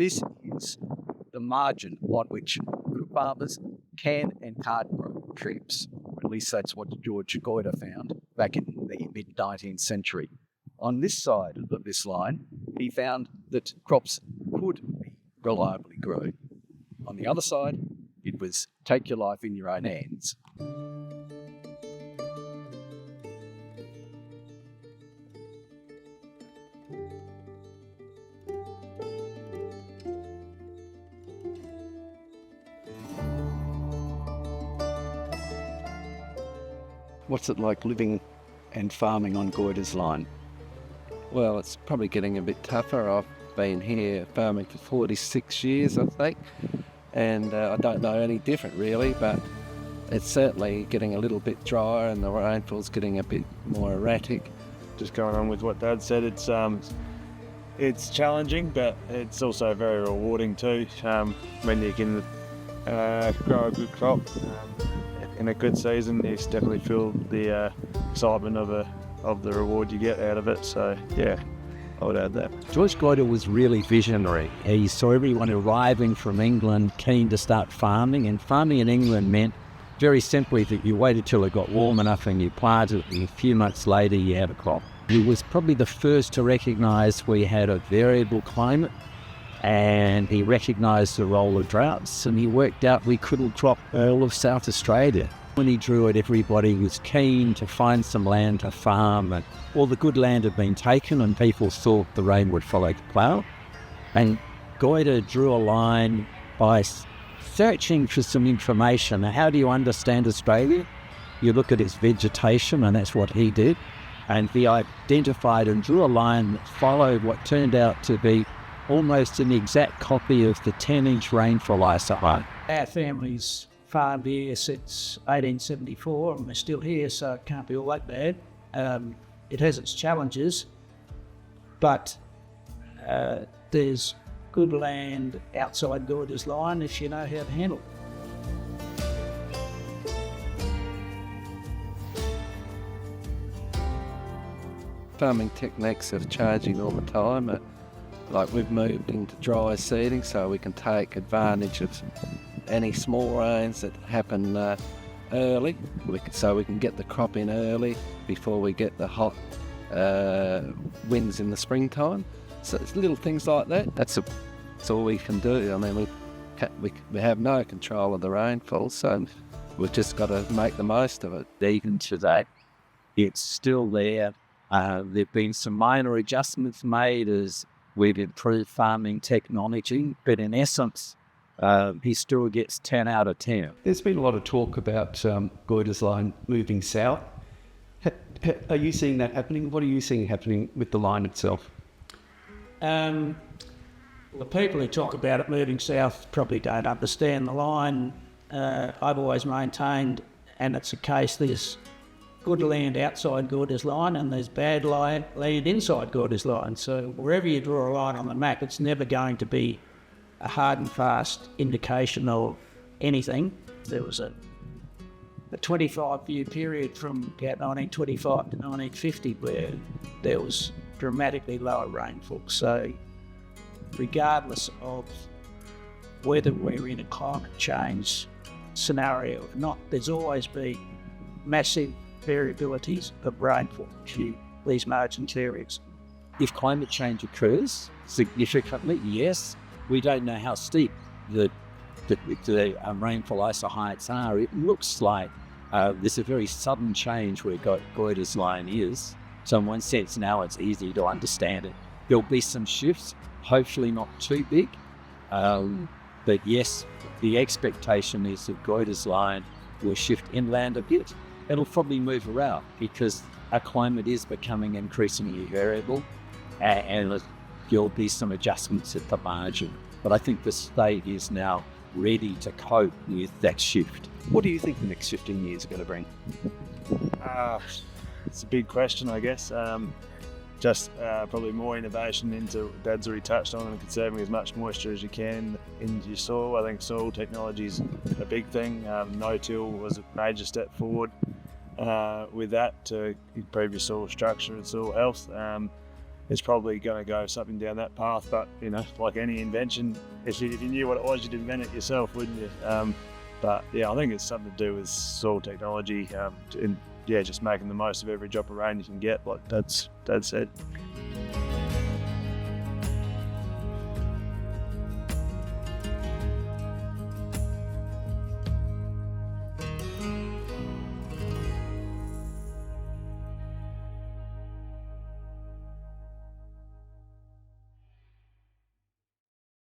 This is the margin on which farmers can and can't grow crops. At least that's what George Goyder found back in the mid-19th century. On this side of this line, he found that crops could be reliably grown. On the other side, it was take your life in your own hands. What's it like living and farming on Goyder's Line? Well, it's probably getting a bit tougher. I've been here farming for 46 years, I think, and I don't know any different really, but it's certainly getting a little bit drier and the rainfall's getting a bit more erratic. Just going on with what Dad said, it's challenging, but it's also very rewarding too, when you can grow a good crop. In a good season, you definitely feel the excitement of the reward you get out of it. So yeah, I would add that. George Goyder was really visionary. He saw everyone arriving from England keen to start farming, and farming in England meant very simply that you waited till it got warm enough and you planted, and a few months later you had a crop. He was probably the first to recognise we had a variable climate, and he recognised the role of droughts, and he worked out we couldn't crop all of South Australia. When he drew it, everybody was keen to find some land to farm, and all the good land had been taken and people thought the rain would follow the plough. And Goyder drew a line by searching for some information. Now, how do you understand Australia? You look at its vegetation, and that's what he did. And he identified and drew a line that followed what turned out to be almost an exact copy of the 10-inch rainfall ISO. Our family's farmed here since 1874, and we're still here, so it can't be all that bad. It has its challenges, but there's good land outside Goyder's Line if you know how to handle it. Farming techniques are changing all the time. Like we've moved into dry seeding, so we can take advantage of any small rains that happen early, so we can get the crop in early before we get the hot winds in the springtime. So it's little things like that. That's all we can do. I mean, we have no control of the rainfall, so we've just got to make the most of it. Even today, it's still there. There've been some minor adjustments made as we've improved farming technology, but in essence, he still gets 10 out of 10. There's been a lot of talk about Goyder's Line moving south. Are you seeing that happening? What are you seeing happening with the line itself? The people who talk about it moving south probably don't understand the line. I've always maintained, and it's a case, there's good land outside Goyder's Line and there's bad land inside Goyder's Line. So wherever you draw a line on the map, it's never going to be a hard and fast indication of anything. There was a 25-year period from about 1925 to 1950 where there was dramatically lower rainfall. So regardless of whether we're in a climate change scenario or not, there's always been massive variabilities of rainfall in these margin areas. If climate change occurs significantly, yes, we don't know how steep the rainfall iso heights are. It looks like there's a very sudden change where Goyder's Line is. So in one sense now it's easy to understand it. There'll be some shifts, hopefully not too big, but yes, the expectation is that Goyder's Line will shift inland a bit. It'll probably move around because our climate is becoming increasingly variable, and there'll be some adjustments at the margin. But I think the state is now ready to cope with that shift. What do you think the next 15 years are going to bring? It's a big question, I guess. Just probably more innovation into, Dad's already touched on, and conserving as much moisture as you can into your soil. I think soil technology is a big thing. No-till was a major step forward with that to improve your soil structure and soil health. it's probably going to go something down that path. But like any invention, if you knew what it was, you'd invent it yourself, wouldn't you? But yeah, I think it's something to do with soil technology, and just making the most of every drop of rain you can get, like Dad said.